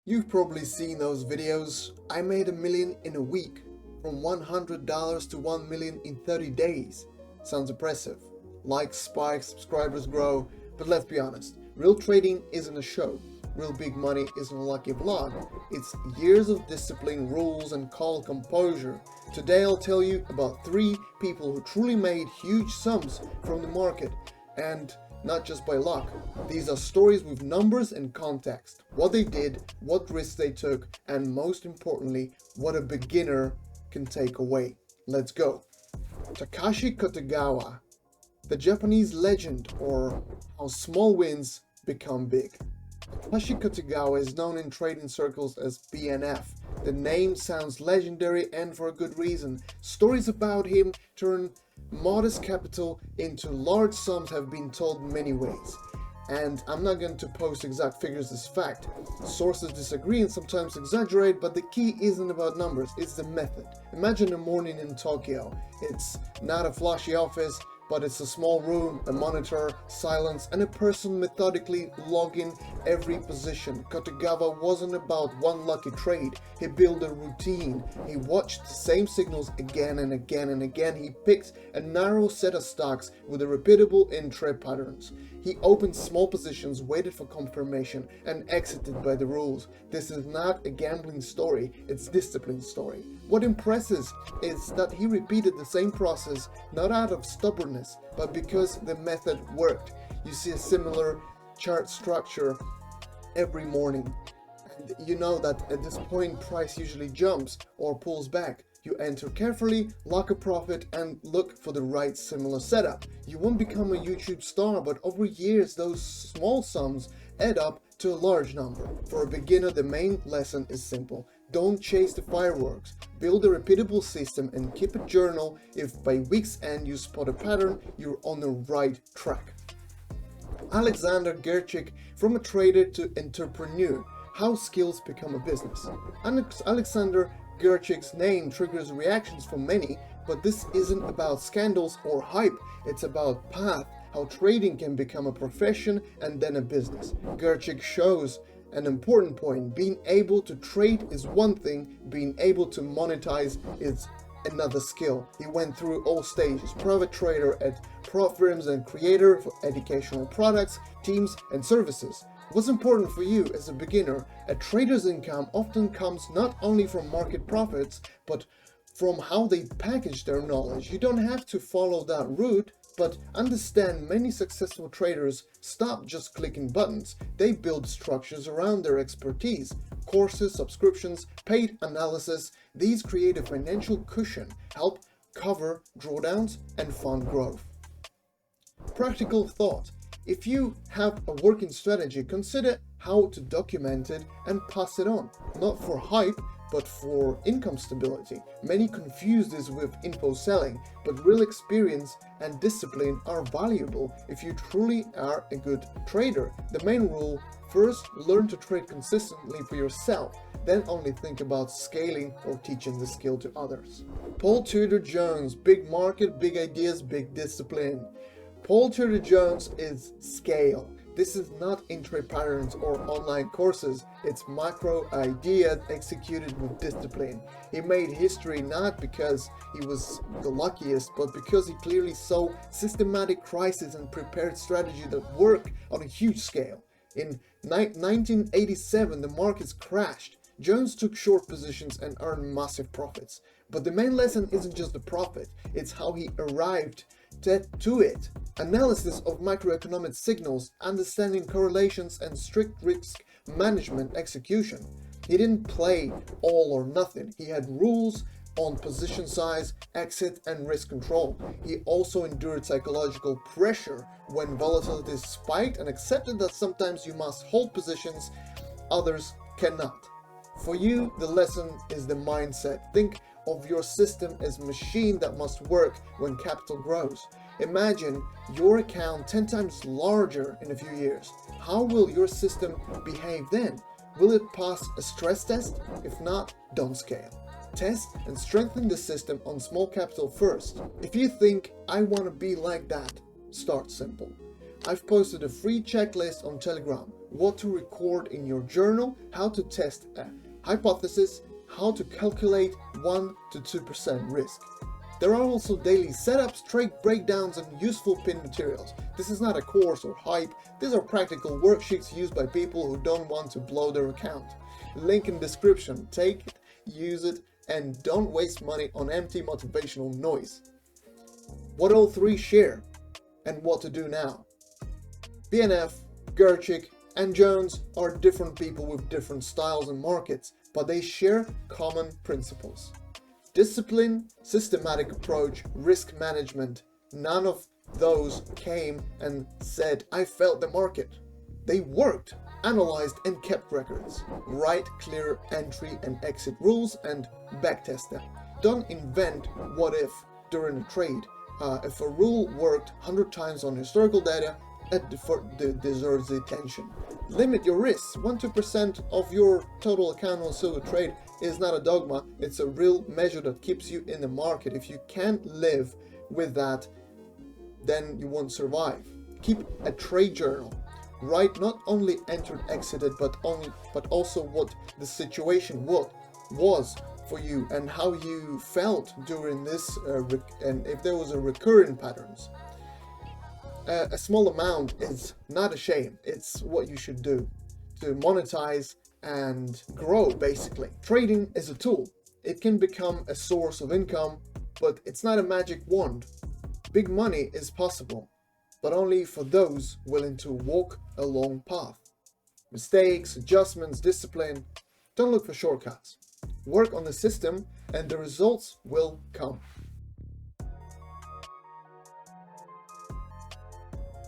You've probably seen those videos. I made $1 million in a week, from $100 to $1 million in 30 days. Sounds impressive. Likes spike, subscribers grow, but let's be honest, real trading isn't a show. Real big money isn't a lucky vlog. It's years of discipline, rules, and calm composure. Today I'll tell you about 3 people who truly made huge sums from the market, and not just by luck. These are stories with numbers and context. What they did, what risks they took, and most importantly, what a beginner can take away. Let's go. Takashi Kotegawa, the Japanese legend, or how small wins become big. Takashi Kotegawa is known in trading circles as BNF. The name sounds legendary, and for a good reason. Stories about him turn modest capital into large sums have been told many ways. And I'm not going to post exact figures as fact. Sources disagree and sometimes exaggerate, but the key isn't about numbers, it's the method. Imagine a morning in Tokyo. It's not a flashy office, but it's a small room, a monitor, silence, and a person methodically logging every position. Kotegawa wasn't about one lucky trade. He built a routine. He watched the same signals again and again and again. He picked a narrow set of stocks with a repeatable in-trade patterns. He opened small positions, waited for confirmation, and exited by the rules. This is not a gambling story, it's a discipline story. What impresses is that he repeated the same process not out of stubbornness, but because the method worked. You see a similar chart structure every morning, and you know that at this point price usually jumps or pulls back. You enter carefully, lock a profit, and look for the right similar setup. You won't become a YouTube star, but over years those small sums add up to a large number. For a beginner, the main lesson is simple. Don't chase the fireworks. Build a repeatable system and keep a journal. If by week's end you spot a pattern, you're on the right track. Alexander Gerchik, from a trader to entrepreneur, how skills become a business. Alexander Gerchik's name triggers reactions from many, but this isn't about scandals or hype, it's about path, how trading can become a profession and then a business. Gerchik shows an important point. Being able to trade is one thing, being able to monetize is another skill. He went through all stages: private trader at prop firms and creator for educational products, teams, and services. What's important for you as a beginner? A trader's income often comes not only from market profits, but from how they package their knowledge. You don't have to follow that route, but understand many successful traders stop just clicking buttons. They build structures around their expertise. Courses, subscriptions, paid analysis, these create a financial cushion, help cover drawdowns, and fund growth. Practical thought. If you have a working strategy, consider how to document it and pass it on, not for hype, but for income stability. Many confuse this with info selling, but real experience and discipline are valuable if you truly are a good trader. The main rule: first, learn to trade consistently for yourself, then only think about scaling or teaching the skill to others. Paul Tudor Jones, big market, big ideas, big discipline. Paul Tudor Jones is scale. This is not in-trade patterns or online courses, it's macro ideas executed with discipline. He made history not because he was the luckiest, but because he clearly saw systematic crises and prepared strategy that work on a huge scale. In 1987, the markets crashed. Jones took short positions and earned massive profits. But the main lesson isn't just the profit, it's how he arrived to it. Analysis of macroeconomic signals, understanding correlations, and strict risk management execution. He didn't play all or nothing. He had rules on position size, exit, and risk control. He also endured psychological pressure when volatility spiked and accepted that sometimes you must hold positions others cannot. For you, the lesson is the mindset. Think of your system as a machine that must work when capital grows. Imagine your account 10 times larger in a few years. How will your system behave then? Will it pass a stress test? If not, don't scale. Test and strengthen the system on small capital first. If you think, I want to be like that, start simple. I've posted a free checklist on Telegram what to record in your journal, how to test a hypothesis, how to calculate 1 to 2% risk. There are also daily setups, trade breakdowns, and useful pin materials. This is not a course or hype, these are practical worksheets used by people who don't want to blow their account. Link in description, take it, use it, and don't waste money on empty motivational noise. What all three share, and what to do now. BNF, Gerchik, and Jones are different people with different styles and markets, but they share common principles. Discipline, systematic approach, risk management. None of those came and said, I felt the market. They worked, analyzed, and kept records. Write clear entry and exit rules and backtest them. Don't invent what if during a trade. If a rule worked 100 times on historical data, it deserves the attention. Limit your risks. 1-2% of your total account on silver trade is not a dogma, it's a real measure that keeps you in the market. If you can't live with that, then you won't survive. Keep a trade journal. Write not only entered, exited, but also what the situation was for you and how you felt during this, and if there was a recurring patterns. A small amount is not a shame, it's what you should do to monetize and grow. Basically, trading is a tool. It can become a source of income, but it's not a magic wand. Big money is possible, but only for those willing to walk a long path. Mistakes, adjustments, discipline. Don't look for shortcuts. Work on the system and the results will come.